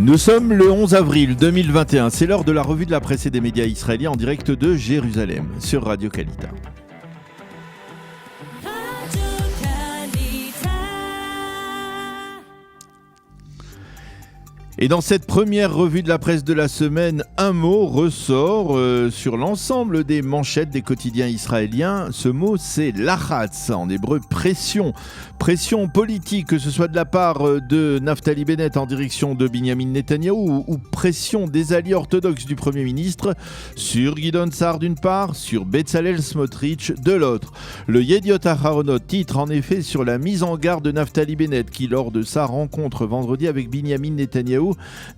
Nous sommes le 11 avril 2021, c'est l'heure de la revue de la presse et des médias israéliens en direct de Jérusalem sur Radio Kalita. Et dans cette première revue de la presse de la semaine, un mot ressort sur l'ensemble des manchettes des quotidiens israéliens. Ce mot, c'est lachatz, en hébreu pression. Pression politique, que ce soit de la part de Naftali Bennett en direction de Binyamin Netanyahou ou pression des alliés orthodoxes du Premier ministre sur Gideon Sa'ar d'une part, sur Bezalel Smotrich de l'autre. Le Yediot Aharonot titre en effet sur la mise en garde de Naftali Bennett qui, lors de sa rencontre vendredi avec Binyamin Netanyahou,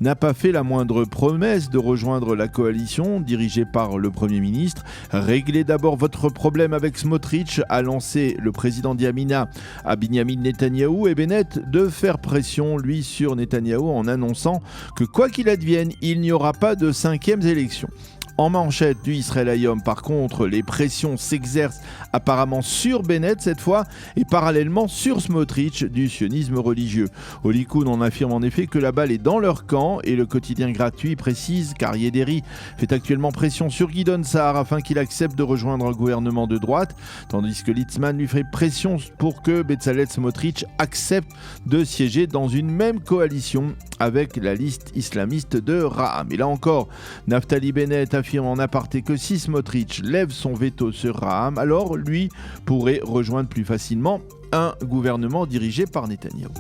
n'a pas fait la moindre promesse de rejoindre la coalition dirigée par le Premier ministre. Réglez d'abord votre problème avec Smotrich, a lancé le président d'Yamina à Binyamin Netanyahou, et Bennett de faire pression, lui, sur Netanyahou en annonçant que quoi qu'il advienne, il n'y aura pas de 5e élection. En manchette du Israël Hayom, par contre, les pressions s'exercent apparemment sur Bennett cette fois et parallèlement sur Smotrich du sionisme religieux. Au Likoud, on affirme en effet que la balle est dans leur camp et le quotidien gratuit précise qu'Aryeh Deri fait actuellement pression sur Gideon Sa'ar afin qu'il accepte de rejoindre un gouvernement de droite, tandis que Litzman lui fait pression pour que Bezalel Smotrich accepte de siéger dans une même coalition avec la liste islamiste de Ra'am. Et là encore, Naftali Bennett affirme en aparté que si Smotrich lève son veto sur Ra'am, alors lui pourrait rejoindre plus facilement un gouvernement dirigé par Netanyahou.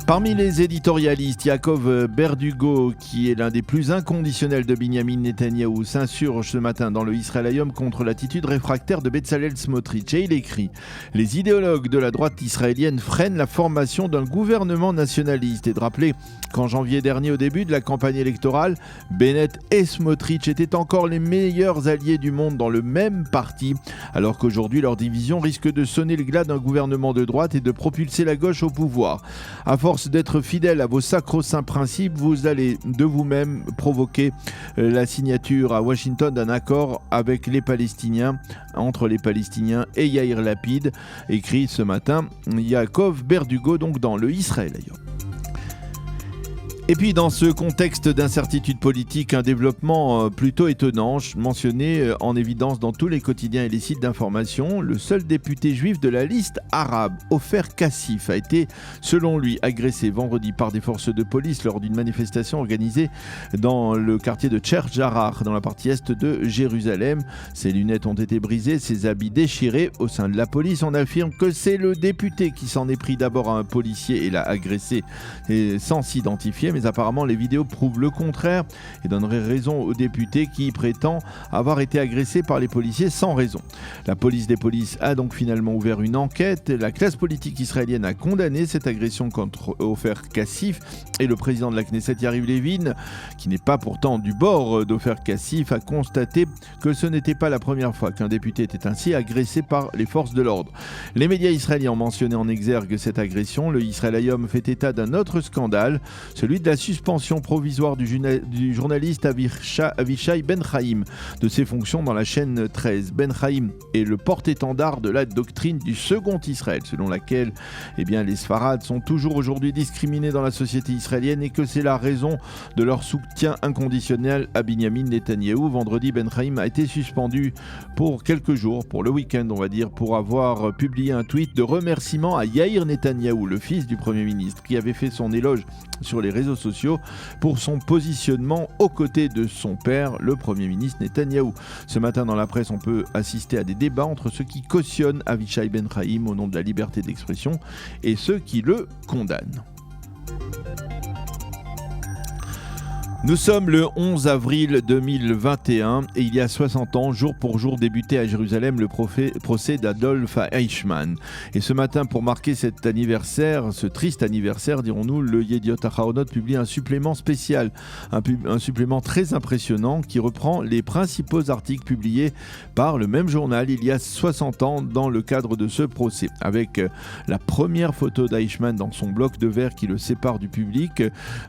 Parmi les éditorialistes, Yaakov Berdugo, qui est l'un des plus inconditionnels de Binyamin Netanyahou, s'insurge ce matin dans le Israël Hayom contre l'attitude réfractaire de Bezalel Smotrich. Et il écrit « Les idéologues de la droite israélienne freinent la formation d'un gouvernement nationaliste » et de rappeler qu'en janvier dernier, au début de la campagne électorale, Bennett et Smotrich étaient encore les meilleurs alliés du monde dans le même parti, alors qu'aujourd'hui leur division risque de sonner le glas d'un gouvernement de droite et de propulser la gauche au pouvoir. À force d'être fidèle à vos sacro-saints principes, vous allez de vous-même provoquer la signature à Washington d'un accord avec les Palestiniens, entre les Palestiniens et Yair Lapid, écrit ce matin Yaakov Berdugo, donc dans le Israël Hayom. Et puis dans ce contexte d'incertitude politique, un développement plutôt étonnant, mentionné en évidence dans tous les quotidiens et les sites d'information. Le seul député juif de la liste arabe, Ofer Kassif, a été, selon lui, agressé vendredi par des forces de police lors d'une manifestation organisée dans le quartier de Cher Jarrah, dans la partie est de Jérusalem. Ses lunettes ont été brisées, ses habits déchirés. Au sein de la police, on affirme que c'est le député qui s'en est pris d'abord à un policier et l'a agressé sans s'identifier. Mais apparemment les vidéos prouvent le contraire et donneraient raison au député qui prétend avoir été agressé par les policiers sans raison. La police des polices a donc finalement ouvert une enquête. La classe politique israélienne a condamné cette agression contre Ofer Kassif et le président de la Knesset, Yariv Levin, qui n'est pas pourtant du bord d'Ofer Kassif, a constaté que ce n'était pas la première fois qu'un député était ainsi agressé par les forces de l'ordre. Les médias israéliens ont mentionné en exergue cette agression. Le Israël Hayom fait état d'un autre scandale, celui de la suspension provisoire du journaliste Avishai Ben Chaim de ses fonctions dans la chaîne 13. Ben Chaim est le porte-étendard de la doctrine du second Israël, selon laquelle les Sfarades sont toujours aujourd'hui discriminés dans la société israélienne et que c'est la raison de leur soutien inconditionnel à Binyamin Netanyahou. Vendredi, Ben Chaim a été suspendu pour quelques jours, pour le week-end on va dire, pour avoir publié un tweet de remerciement à Yair Netanyahou, le fils du Premier ministre, qui avait fait son éloge sur les réseaux sociaux pour son positionnement aux côtés de son père, le Premier ministre Netanyahou. Ce matin dans la presse, on peut assister à des débats entre ceux qui cautionnent Avishai Ben Chaim au nom de la liberté d'expression et ceux qui le condamnent. Nous sommes le 11 avril 2021 et il y a 60 ans, jour pour jour, débutait à Jérusalem le procès d'Adolf Eichmann. Et ce matin, pour marquer cet anniversaire, ce triste anniversaire, dirons-nous, le Yediot Aharonot publie un supplément spécial, un supplément très impressionnant qui reprend les principaux articles publiés par le même journal il y a 60 ans dans le cadre de ce procès. Avec la première photo d'Eichmann dans son bloc de verre qui le sépare du public,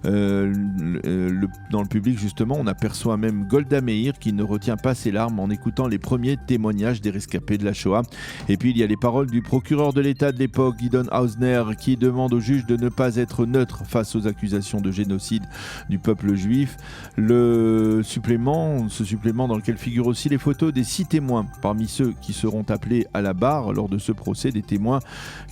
le dans le public, justement, on aperçoit même Golda Meir qui ne retient pas ses larmes en écoutant les premiers témoignages des rescapés de la Shoah. Et puis il y a les paroles du procureur de l'État de l'époque, Gideon Hausner, qui demande au juge de ne pas être neutre face aux accusations de génocide du peuple juif. Ce supplément dans lequel figurent aussi les photos des 6 témoins parmi ceux qui seront appelés à la barre lors de ce procès, des témoins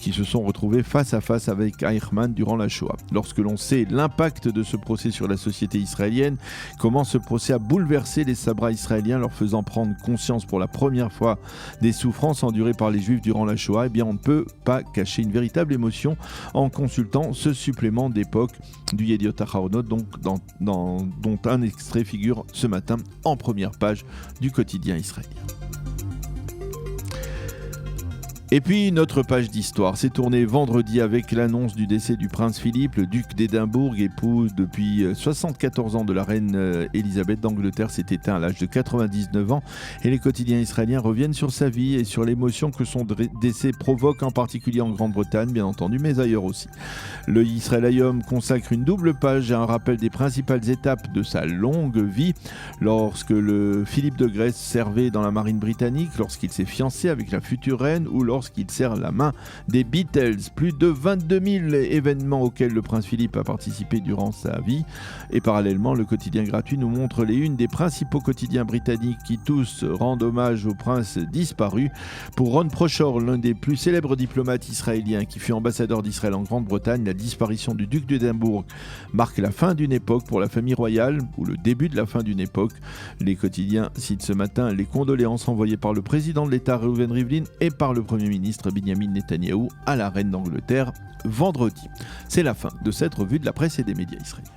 qui se sont retrouvés face à face avec Eichmann durant la Shoah. Lorsque l'on sait l'impact de ce procès sur la société israélienne, comment ce procès a bouleversé les Sabras israéliens, leur faisant prendre conscience pour la première fois des souffrances endurées par les Juifs durant la Shoah, eh bien on ne peut pas cacher une véritable émotion en consultant ce supplément d'époque du Yediot Ahronoth, dont un extrait figure ce matin en première page du quotidien israélien. Et puis notre page d'histoire s'est tournée vendredi avec l'annonce du décès du prince Philippe, le duc d'Édimbourg, époux depuis 74 ans de la reine Élisabeth d'Angleterre, s'est éteint à l'âge de 99 ans et les quotidiens israéliens reviennent sur sa vie et sur l'émotion que son décès provoque, en particulier en Grande-Bretagne bien entendu, mais ailleurs aussi. Le Israël Hayom consacre une double page à un rappel des principales étapes de sa longue vie, lorsque le Philippe de Grèce servait dans la marine britannique, lorsqu'il s'est fiancé avec la future reine ou lorsqu'il serre la main des Beatles. Plus de 22 000 événements auxquels le prince Philippe a participé durant sa vie. Et parallèlement, le quotidien gratuit nous montre les unes des principaux quotidiens britanniques qui tous rendent hommage au prince disparu. Pour Ron Proshaw, l'un des plus célèbres diplomates israéliens qui fut ambassadeur d'Israël en Grande-Bretagne, la disparition du duc d'Édimbourg marque la fin d'une époque pour la famille royale, ou le début de la fin d'une époque. Les quotidiens citent ce matin les condoléances envoyées par le président de l'État Reuven Rivlin et par le Premier ministre Binyamin Netanyahou à la reine d'Angleterre vendredi. C'est la fin de cette revue de la presse et des médias israéliens.